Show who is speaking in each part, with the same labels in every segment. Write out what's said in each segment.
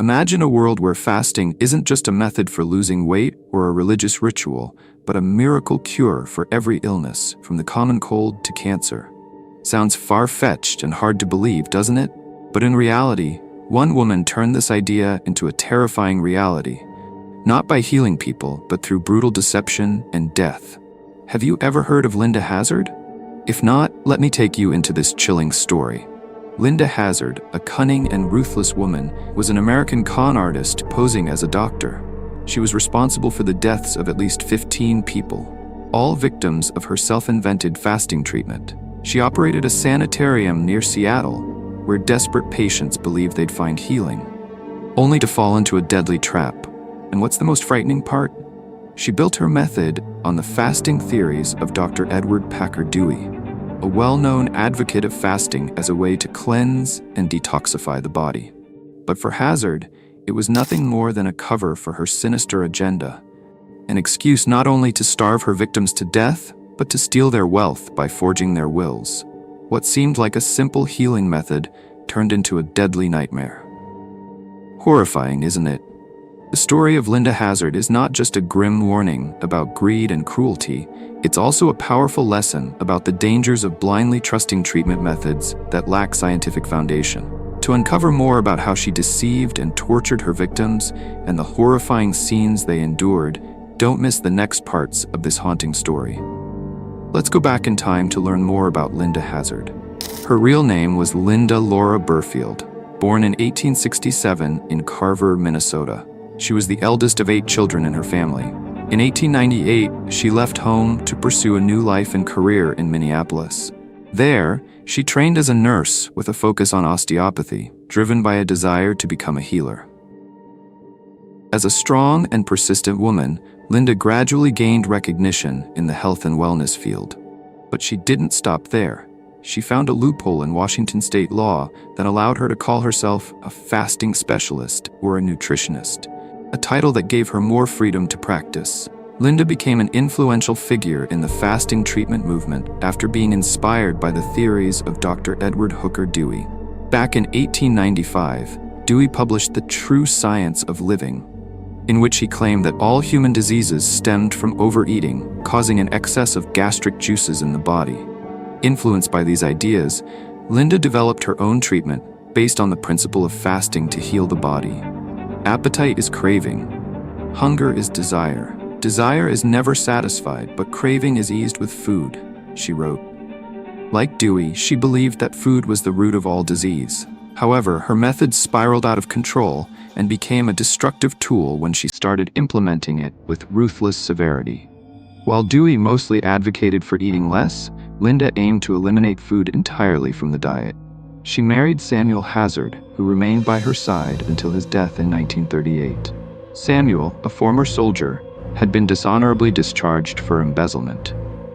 Speaker 1: Imagine a world where fasting isn't just a method for losing weight or a religious ritual, but a miracle cure for every illness, from the common cold to cancer. Sounds far-fetched and hard to believe, doesn't it? But in reality, one woman turned this idea into a terrifying reality, not by healing people, but through brutal deception and death. Have you ever heard of Linda Hazzard? If not, let me take you into this chilling story. Linda Hazzard, a cunning and ruthless woman, was an American con artist posing as a doctor. She was responsible for the deaths of at least 15 people, all victims of her self-invented fasting treatment. She operated a sanitarium near Seattle, where desperate patients believed they'd find healing, only to fall into a deadly trap. And what's the most frightening part? She built her method on the fasting theories of Dr. Edward Packer Dewey, a well-known advocate of fasting as a way to cleanse and detoxify the body. But for Hazzard, it was nothing more than a cover for her sinister agenda, an excuse not only to starve her victims to death, but to steal their wealth by forging their wills. What seemed like a simple healing method turned into a deadly nightmare. Horrifying, isn't it? The story of Linda Hazzard is not just a grim warning about greed and cruelty, it's also a powerful lesson about the dangers of blindly trusting treatment methods that lack scientific foundation. To uncover more about how she deceived and tortured her victims and the horrifying scenes they endured, don't miss the next parts of this haunting story. Let's go back in time to learn more about Linda Hazzard. Her real name was Linda Laura Burfield, born in 1867 in Carver, Minnesota. She was the eldest of 8 children in her family. In 1898, she left home to pursue a new life and career in Minneapolis. There, she trained as a nurse with a focus on osteopathy, driven by a desire to become a healer. As a strong and persistent woman, Linda gradually gained recognition in the health and wellness field. But she didn't stop there. She found a loophole in Washington state law that allowed her to call herself a fasting specialist or a nutritionist, a title that gave her more freedom to practice. Linda became an influential figure in the fasting treatment movement after being inspired by the theories of Dr. Edward Hooker Dewey. Back in 1895, Dewey published The True Science of Living, in which he claimed that all human diseases stemmed from overeating, causing an excess of gastric juices in the body. Influenced by these ideas, Linda developed her own treatment based on the principle of fasting to heal the body. Appetite is craving. Hunger is desire. Desire is never satisfied, but craving is eased with food, she wrote. Like Dewey, she believed that food was the root of all disease. However, her methods spiraled out of control and became a destructive tool when she started implementing it with ruthless severity. While Dewey mostly advocated for eating less, Linda aimed to eliminate food entirely from the diet. She married Samuel Hazzard, who remained by her side until his death in 1938. Samuel, a former soldier, had been dishonorably discharged for embezzlement.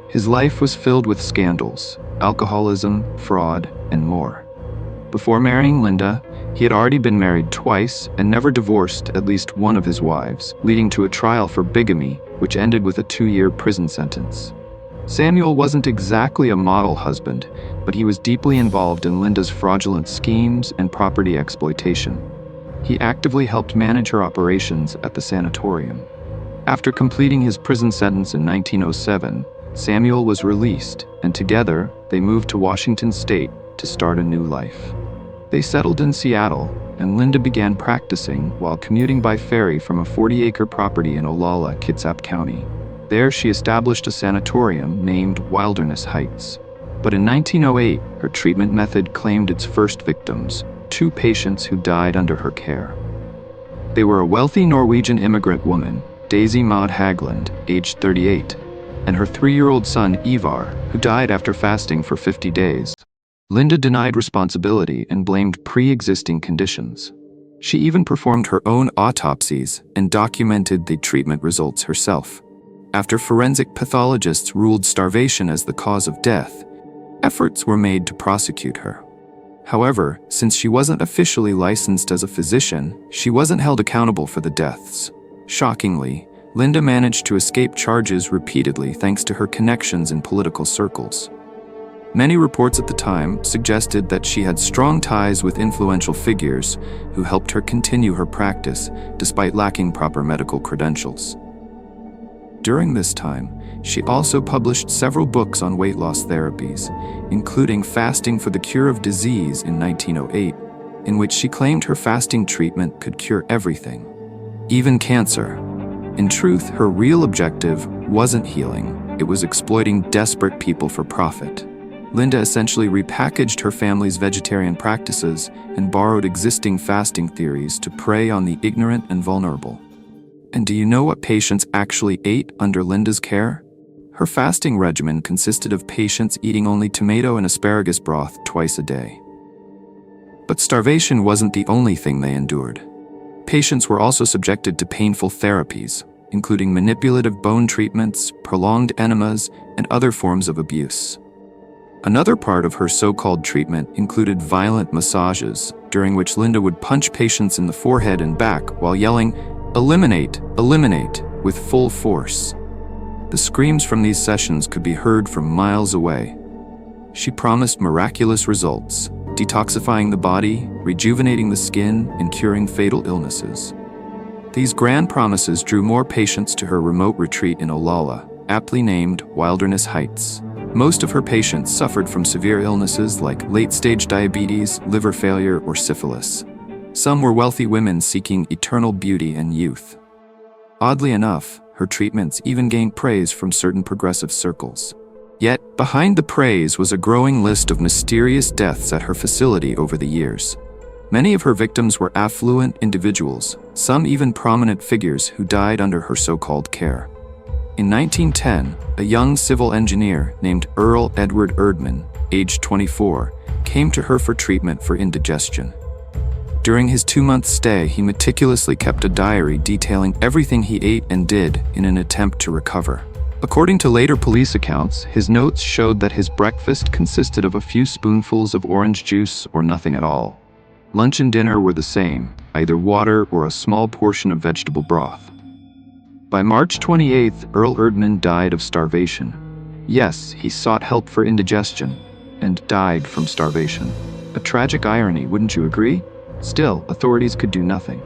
Speaker 1: His life was filled with scandals, alcoholism, fraud, and more. Before marrying Linda, he had already been married twice and never divorced at least one of his wives, leading to a trial for bigamy, which ended with a 2-year prison sentence. Samuel wasn't exactly a model husband, but he was deeply involved in Linda's fraudulent schemes and property exploitation. He actively helped manage her operations at the sanatorium. After completing his prison sentence in 1907, Samuel was released, and together they moved to Washington state to start a new life. They settled in Seattle, and Linda began practicing while commuting by ferry from a 40-acre property in Olalla, Kitsap County. There she established a sanatorium named Wilderness Heights. But in 1908, her treatment method claimed its first victims, 2 patients who died under her care. They were a wealthy Norwegian immigrant woman, Daisy Maud Haglund, aged 38, and her 3-year-old son, Ivar, who died after fasting for 50 days. Linda denied responsibility and blamed pre-existing conditions. She even performed her own autopsies and documented the treatment results herself. After forensic pathologists ruled starvation as the cause of death, efforts were made to prosecute her. However, since she wasn't officially licensed as a physician, she wasn't held accountable for the deaths. Shockingly, Linda managed to escape charges repeatedly thanks to her connections in political circles. Many reports at the time suggested that she had strong ties with influential figures who helped her continue her practice despite lacking proper medical credentials. During this time, she also published several books on weight loss therapies, including Fasting for the Cure of Disease in 1908, in which she claimed her fasting treatment could cure everything, even cancer. In truth, her real objective wasn't healing, it was exploiting desperate people for profit. Linda essentially repackaged her family's vegetarian practices and borrowed existing fasting theories to prey on the ignorant and vulnerable. And do you know what patients actually ate under Linda's care? Her fasting regimen consisted of patients eating only tomato and asparagus broth twice a day. But starvation wasn't the only thing they endured. Patients were also subjected to painful therapies, including manipulative bone treatments, prolonged enemas, and other forms of abuse. Another part of her so-called treatment included violent massages, during which Linda would punch patients in the forehead and back while yelling, "Eliminate, eliminate," with full force. The screams from these sessions could be heard from miles away. She promised miraculous results, detoxifying the body, rejuvenating the skin, and curing fatal illnesses. These grand promises drew more patients to her remote retreat in Olalla, aptly named Wilderness Heights. Most of her patients suffered from severe illnesses like late-stage diabetes, liver failure, or syphilis. Some were wealthy women seeking eternal beauty and youth. Oddly enough, her treatments even gained praise from certain progressive circles. Yet, behind the praise was a growing list of mysterious deaths at her facility over the years. Many of her victims were affluent individuals, some even prominent figures who died under her so-called care. In 1910, a young civil engineer named Earl Edward Erdman, aged 24, came to her for treatment for indigestion. During his 2-month stay, he meticulously kept a diary detailing everything he ate and did in an attempt to recover. According to later police accounts, his notes showed that his breakfast consisted of a few spoonfuls of orange juice or nothing at all. Lunch and dinner were the same, either water or a small portion of vegetable broth. By March 28th, Earl Erdman died of starvation. Yes, he sought help for indigestion, and died from starvation. A tragic irony, wouldn't you agree? Still, authorities could do nothing.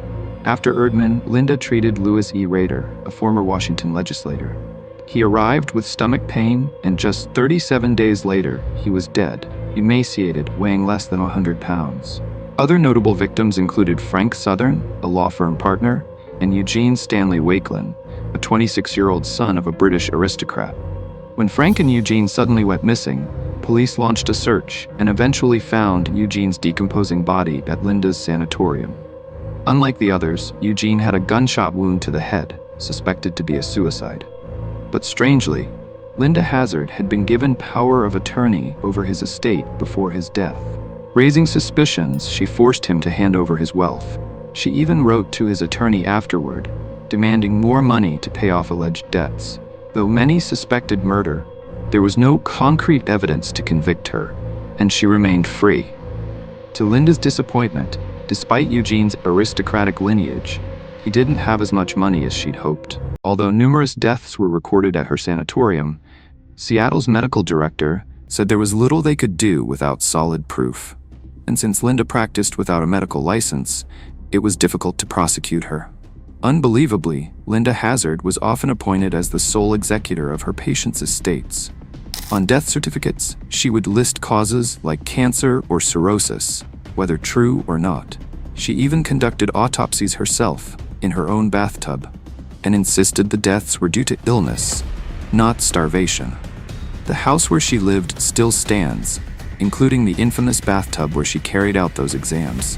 Speaker 1: After Erdman, Linda treated Lewis E. Rader, a former Washington legislator. He arrived with stomach pain, and just 37 days later, he was dead, emaciated, weighing less than 100 pounds. Other notable victims included Frank Southern, a law firm partner, and Eugene Stanley Wakelin, a 26-year-old son of a British aristocrat. When Frank and Eugene suddenly went missing, police launched a search and eventually found Eugene's decomposing body at Linda's sanatorium. Unlike the others, Eugene had a gunshot wound to the head, suspected to be a suicide. But strangely, Linda Hazzard had been given power of attorney over his estate before his death. Raising suspicions, she forced him to hand over his wealth. She even wrote to his attorney afterward, demanding more money to pay off alleged debts. Though many suspected murder, there was no concrete evidence to convict her, and she remained free. To Linda's disappointment, despite Eugene's aristocratic lineage, he didn't have as much money as she'd hoped. Although numerous deaths were recorded at her sanatorium, Seattle's medical director said there was little they could do without solid proof. And since Linda practiced without a medical license, it was difficult to prosecute her. Unbelievably, Linda Hazzard was often appointed as the sole executor of her patients' estates. On death certificates, she would list causes like cancer or cirrhosis, whether true or not. She even conducted autopsies herself, in her own bathtub, and insisted the deaths were due to illness, not starvation. The house where she lived still stands, including the infamous bathtub where she carried out those exams.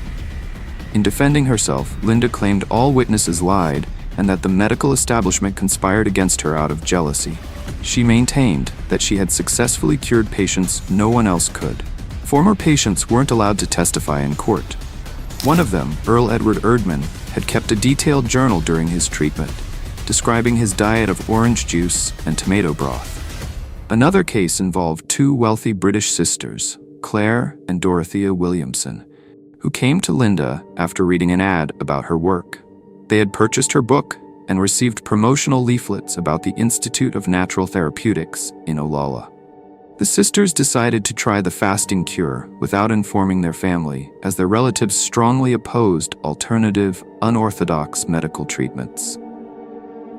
Speaker 1: In defending herself, Linda claimed all witnesses lied and that the medical establishment conspired against her out of jealousy. She maintained that she had successfully cured patients no one else could. Former patients weren't allowed to testify in court. One of them, Earl Edward Erdman, had kept a detailed journal during his treatment, describing his diet of orange juice and tomato broth. Another case involved two wealthy British sisters, Claire and Dorothea Williamson, who came to Linda after reading an ad about her work. They had purchased her book and received promotional leaflets about the Institute of Natural Therapeutics in Olalla. The sisters decided to try the fasting cure without informing their family, as their relatives strongly opposed alternative, unorthodox medical treatments.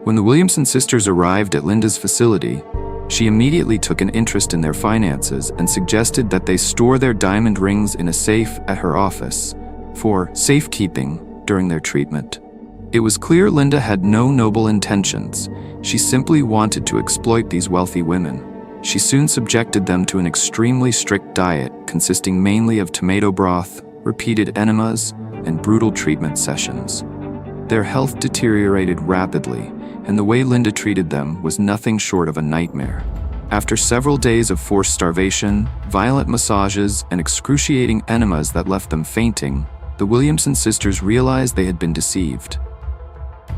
Speaker 1: When the Williamson sisters arrived at Linda's facility, she immediately took an interest in their finances and suggested that they store their diamond rings in a safe at her office for safekeeping during their treatment. It was clear Linda had no noble intentions. She simply wanted to exploit these wealthy women. She soon subjected them to an extremely strict diet consisting mainly of tomato broth, repeated enemas, and brutal treatment sessions. Their health deteriorated rapidly, and the way Linda treated them was nothing short of a nightmare. After several days of forced starvation, violent massages, and excruciating enemas that left them fainting, the Williamson sisters realized they had been deceived.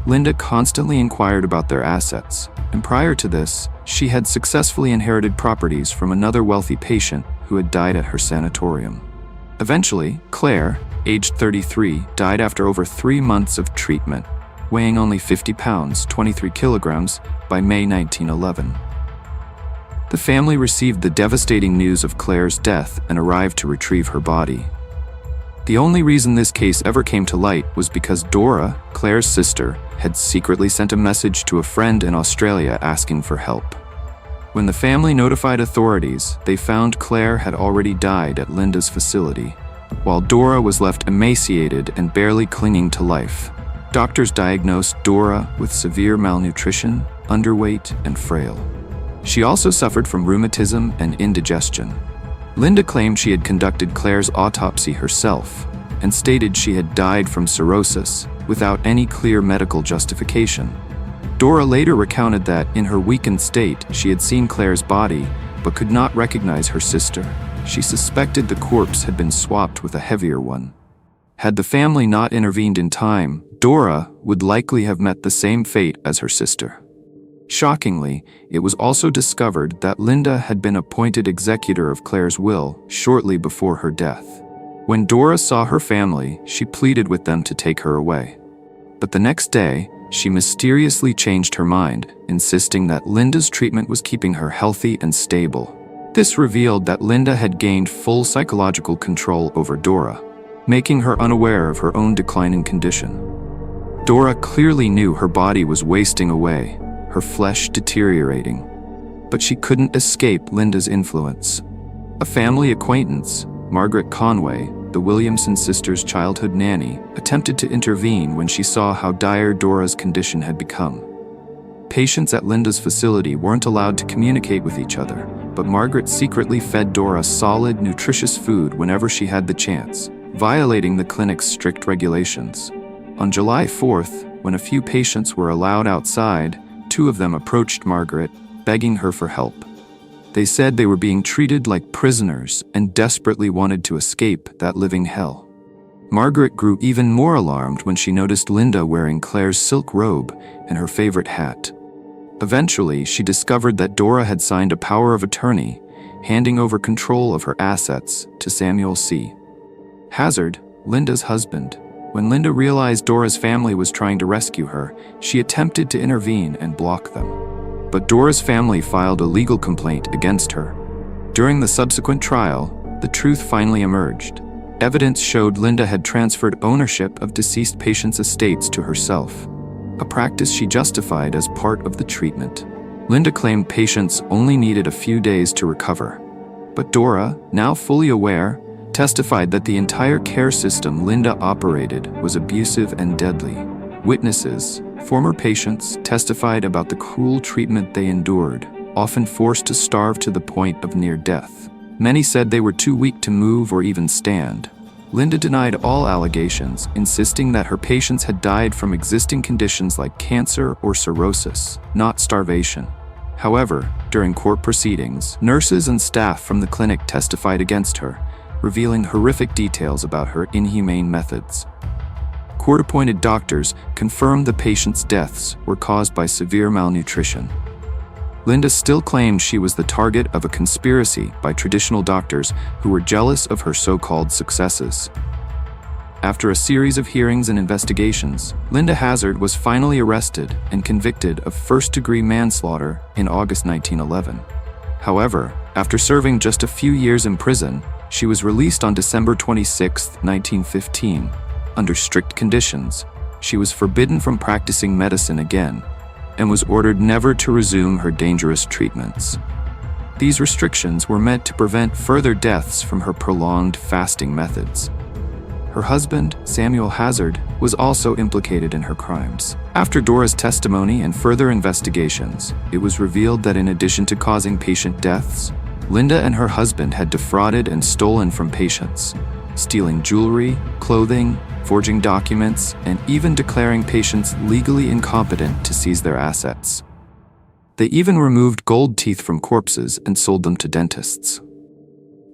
Speaker 1: Linda constantly inquired about their assets, and prior to this, she had successfully inherited properties from another wealthy patient who had died at her sanatorium. Eventually, Claire, aged 33, died after over 3 months of treatment, weighing only 50 pounds, 23 kilograms, by May 1911. The family received the devastating news of Claire's death and arrived to retrieve her body. The only reason this case ever came to light was because Dora, Claire's sister, had secretly sent a message to a friend in Australia asking for help. When the family notified authorities, they found Claire had already died at Linda's facility, while Dora was left emaciated and barely clinging to life. Doctors diagnosed Dora with severe malnutrition, underweight, and frail. She also suffered from rheumatism and indigestion. Linda claimed she had conducted Claire's autopsy herself and stated she had died from cirrhosis without any clear medical justification. Dora later recounted that, in her weakened state, she had seen Claire's body but could not recognize her sister. She suspected the corpse had been swapped with a heavier one. Had the family not intervened in time, Dora would likely have met the same fate as her sister. Shockingly, it was also discovered that Linda had been appointed executor of Claire's will shortly before her death. When Dora saw her family, she pleaded with them to take her away. But the next day, she mysteriously changed her mind, insisting that Linda's treatment was keeping her healthy and stable. This revealed that Linda had gained full psychological control over Dora, making her unaware of her own declining condition. Dora clearly knew her body was wasting away, her flesh deteriorating, but she couldn't escape Linda's influence. A family acquaintance, Margaret Conway, the Williamson sisters' childhood nanny, attempted to intervene when she saw how dire Dora's condition had become. Patients at Linda's facility weren't allowed to communicate with each other, but Margaret secretly fed Dora solid, nutritious food whenever she had the chance, violating the clinic's strict regulations. On July 4th, when a few patients were allowed outside, 2 of them approached Margaret, begging her for help. They said they were being treated like prisoners and desperately wanted to escape that living hell. Margaret grew even more alarmed when she noticed Linda wearing Claire's silk robe and her favorite hat. Eventually, she discovered that Dora had signed a power of attorney, handing over control of her assets to Samuel C. Hazzard, Linda's husband. When Linda realized Dora's family was trying to rescue her, she attempted to intervene and block them. But Dora's family filed a legal complaint against her. During the subsequent trial, the truth finally emerged. Evidence showed Linda had transferred ownership of deceased patients' estates to herself, a practice she justified as part of the treatment. Linda claimed patients only needed a few days to recover. But Dora, now fully aware, testified that the entire care system Linda operated was abusive and deadly. Witnesses, former patients, testified about the cruel treatment they endured, often forced to starve to the point of near death. Many said they were too weak to move or even stand. Linda denied all allegations, insisting that her patients had died from existing conditions like cancer or cirrhosis, not starvation. However, during court proceedings, nurses and staff from the clinic testified against her, revealing horrific details about her inhumane methods. Court-appointed doctors confirmed the patients' deaths were caused by severe malnutrition. Linda still claimed she was the target of a conspiracy by traditional doctors who were jealous of her so-called successes. After a series of hearings and investigations, Linda Hazzard was finally arrested and convicted of first-degree manslaughter in August 1911. However, After serving just a few years in prison, she was released on December 26, 1915. Under strict conditions, she was forbidden from practicing medicine again and was ordered never to resume her dangerous treatments. These restrictions were meant to prevent further deaths from her prolonged fasting methods. Her husband, Samuel Hazzard, was also implicated in her crimes. After Dora's testimony and further investigations, it was revealed that in addition to causing patient deaths, Linda and her husband had defrauded and stolen from patients, stealing jewelry, clothing, forging documents, and even declaring patients legally incompetent to seize their assets. They even removed gold teeth from corpses and sold them to dentists.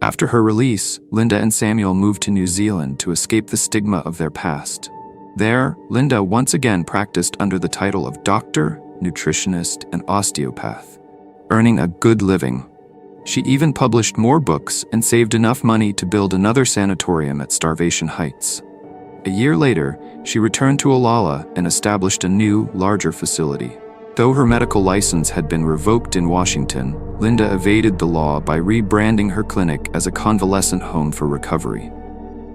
Speaker 1: After her release, Linda and Samuel moved to New Zealand to escape the stigma of their past. There, Linda once again practiced under the title of doctor, nutritionist, and osteopath, earning a good living. She even published more books and saved enough money to build another sanatorium at Starvation Heights. A year later, she returned to Olalla and established a new, larger facility. Though her medical license had been revoked in Washington, Linda evaded the law by rebranding her clinic as a convalescent home for recovery.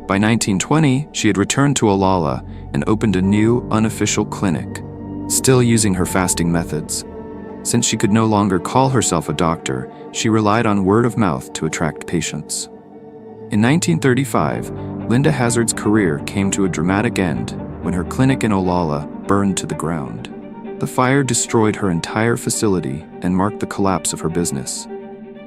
Speaker 1: By 1920, she had returned to Olalla and opened a new, unofficial clinic, still using her fasting methods. Since she could no longer call herself a doctor, she relied on word of mouth to attract patients. In 1935, Linda Hazzard's career came to a dramatic end when her clinic in Olalla burned to the ground. The fire destroyed her entire facility and marked the collapse of her business.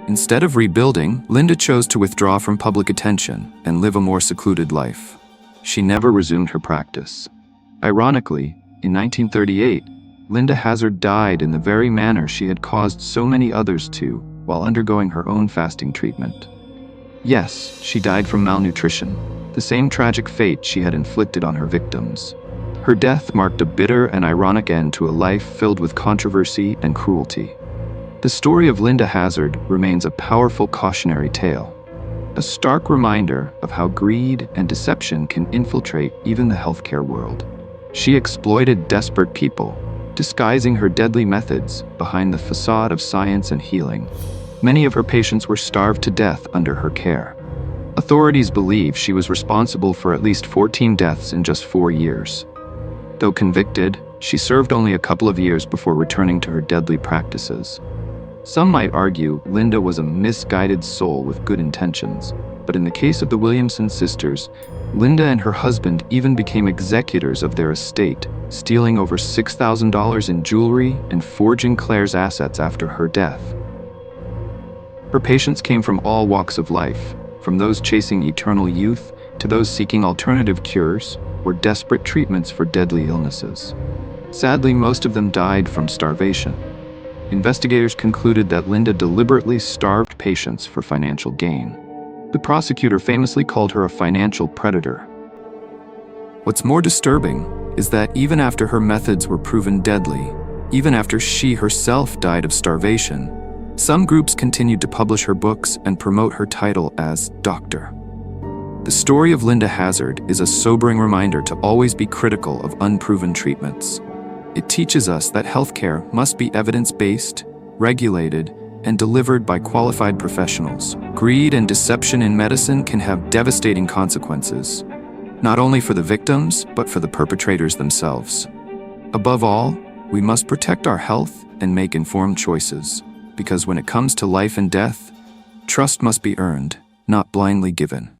Speaker 1: Instead of rebuilding, Linda chose to withdraw from public attention and live a more secluded life. She never resumed her practice. Ironically, in 1938, Linda Hazzard died in the very manner she had caused so many others to while undergoing her own fasting treatment. Yes, she died from malnutrition, the same tragic fate she had inflicted on her victims. Her death marked a bitter and ironic end to a life filled with controversy and cruelty. The story of Linda Hazzard remains a powerful cautionary tale, a stark reminder of how greed and deception can infiltrate even the healthcare world. She exploited desperate people, disguising her deadly methods behind the facade of science and healing. Many of her patients were starved to death under her care. Authorities believe she was responsible for at least 14 deaths in just 4 years. Though convicted, she served only a couple of years before returning to her deadly practices. Some might argue Linda was a misguided soul with good intentions, but in the case of the Williamson sisters, Linda and her husband even became executors of their estate, stealing over $6,000 in jewelry and forging Claire's assets after her death. Her patients came from all walks of life, from those chasing eternal youth to those seeking alternative cures or desperate treatments for deadly illnesses. Sadly, most of them died from starvation. Investigators concluded that Linda deliberately starved patients for financial gain. The prosecutor famously called her a financial predator. What's more disturbing is that even after her methods were proven deadly, even after she herself died of starvation, some groups continued to publish her books and promote her title as doctor. The story of Linda Hazzard is a sobering reminder to always be critical of unproven treatments. It teaches us that healthcare must be evidence-based, regulated, and delivered by qualified professionals. Greed and deception in medicine can have devastating consequences, not only for the victims, but for the perpetrators themselves. Above all, we must protect our health and make informed choices, because when it comes to life and death, trust must be earned, not blindly given.